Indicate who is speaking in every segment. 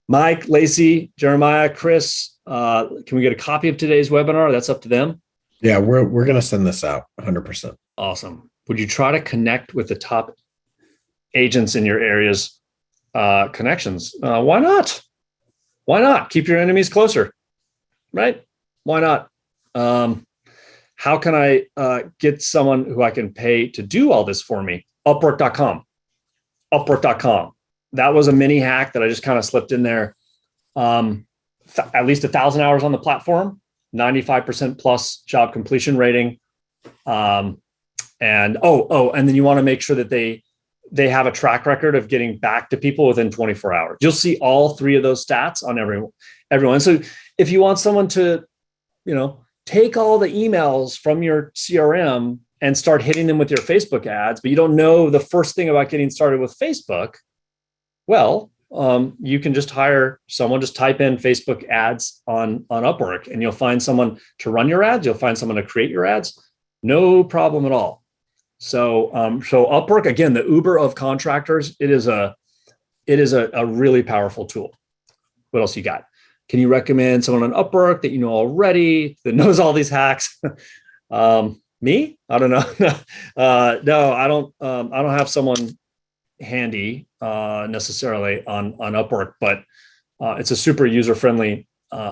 Speaker 1: Mike, Lacey, Jeremiah, Chris, can we get a copy of today's webinar? That's up to them.
Speaker 2: Yeah, we're going to send this out 100%.
Speaker 1: Awesome. Would you try to connect with the top agents in your area's connections? Why not? Why not? Keep your enemies closer, right? Why not? How can I get someone who I can pay to do all this for me? Upwork.com. Upwork.com. That was a mini hack that I just kind of slipped in there. At least 1,000 hours on the platform, 95% plus job completion rating. And then you want to make sure that they have a track record of getting back to people within 24 hours. You'll see all three of those stats on everyone. So if you want someone to, take all the emails from your CRM and start hitting them with your Facebook ads, but you don't know the first thing about getting started with Facebook, well, you can just hire someone, just type in Facebook ads on Upwork, and you'll find someone to run your ads. You'll find someone to create your ads. No problem at all. So Upwork, again, the Uber of contractors, it is a really powerful tool. What else you got? Can you recommend someone on Upwork that you know already that knows all these hacks? Me? I don't know. No, I don't have someone handy necessarily on Upwork, but it's a super user-friendly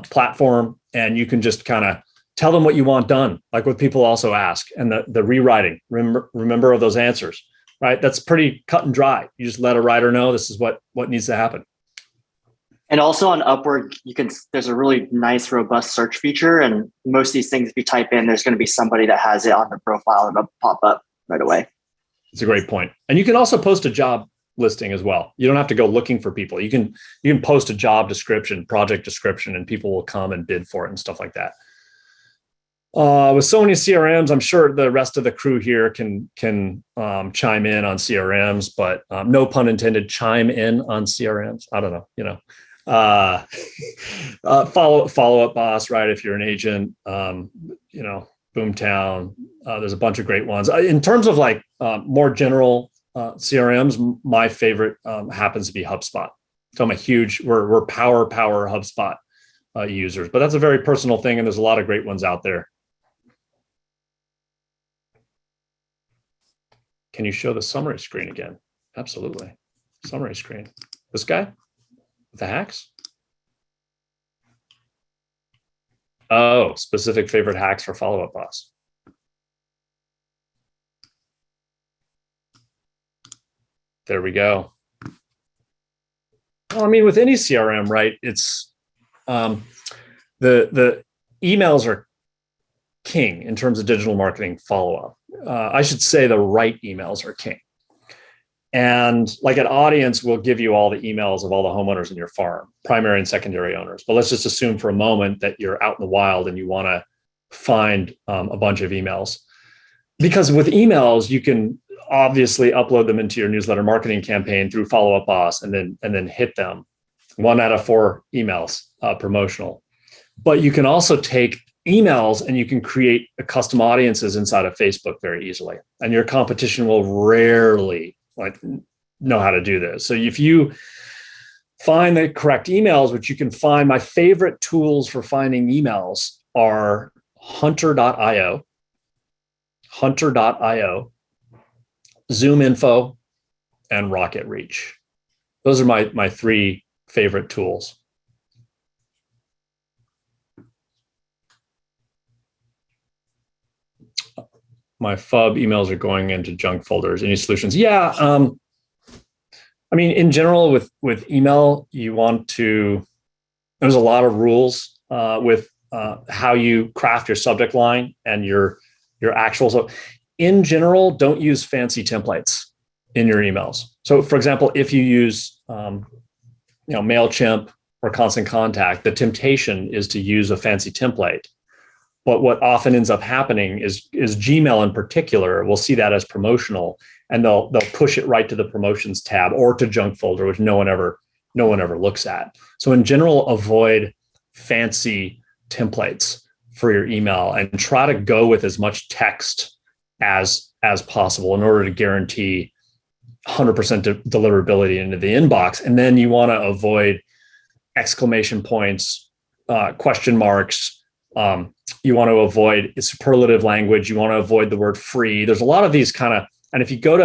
Speaker 1: platform, and you can just kind of tell them what you want done, like what people also ask, and the rewriting. Remember those answers, right? That's pretty cut and dry. You just let a writer know this is what needs to happen.
Speaker 3: And also on Upwork, there's a really nice, robust search feature. And most of these things, if you type in, there's going to be somebody that has it on their profile and it'll pop up right away.
Speaker 1: It's a great point. And you can also post a job listing as well. You don't have to go looking for people. You can post a job description, project description, and people will come and bid for it and stuff like that. With so many CRMs, I'm sure the rest of the crew here can chime in on CRMs, but no pun intended, chime in on CRMs. I don't know, follow-up boss, right? If you're an agent, Boomtown, there's a bunch of great ones. In terms of like more general CRMs, my favorite happens to be HubSpot. So we're power HubSpot users, but that's a very personal thing. And there's a lot of great ones out there. Can you show the summary screen again? Absolutely. Summary screen. This guy with the hacks? Oh, specific favorite hacks for follow-up boss. There we go. Well, I mean, with any CRM, right? It's the emails are king in terms of digital marketing follow-up. I should say the right emails are king. And like an audience will give you all the emails of all the homeowners in your farm, primary and secondary owners. But let's just assume for a moment that you're out in the wild and you want to find a bunch of emails. Because with emails, you can obviously upload them into your newsletter marketing campaign through Follow-Up Boss and then hit them. 1 out of 4 emails promotional. But you can also take emails and you can create custom audiences inside of Facebook very easily. And your competition will rarely know how to do this. So if you find the correct emails, which you can find, my favorite tools for finding emails are hunter.io, ZoomInfo, and Rocket Reach. Those are my 3 favorite tools. My FUB emails are going into junk folders. Any solutions? Yeah. I mean, in general, with email, there's a lot of rules with how you craft your subject line and your actual. So in general, don't use fancy templates in your emails. So for example, if you use MailChimp or Constant Contact, the temptation is to use a fancy template. But what often ends up happening is Gmail in particular will see that as promotional, and they'll push it right to the promotions tab or to junk folder, which no one ever looks at. So in general, avoid fancy templates for your email and try to go with as much text as possible in order to guarantee 100% deliverability into the inbox. And then you want to avoid exclamation points, question marks. You want to avoid superlative language. You want to avoid the word free. There's a lot of these kind of, and if you go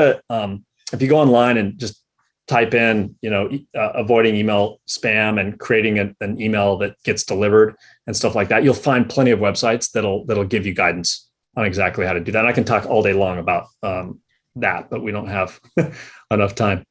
Speaker 1: online and just type in, avoiding email spam and creating an email that gets delivered and stuff like that, you'll find plenty of websites that'll give you guidance on exactly how to do that. And I can talk all day long about that, but we don't have enough time.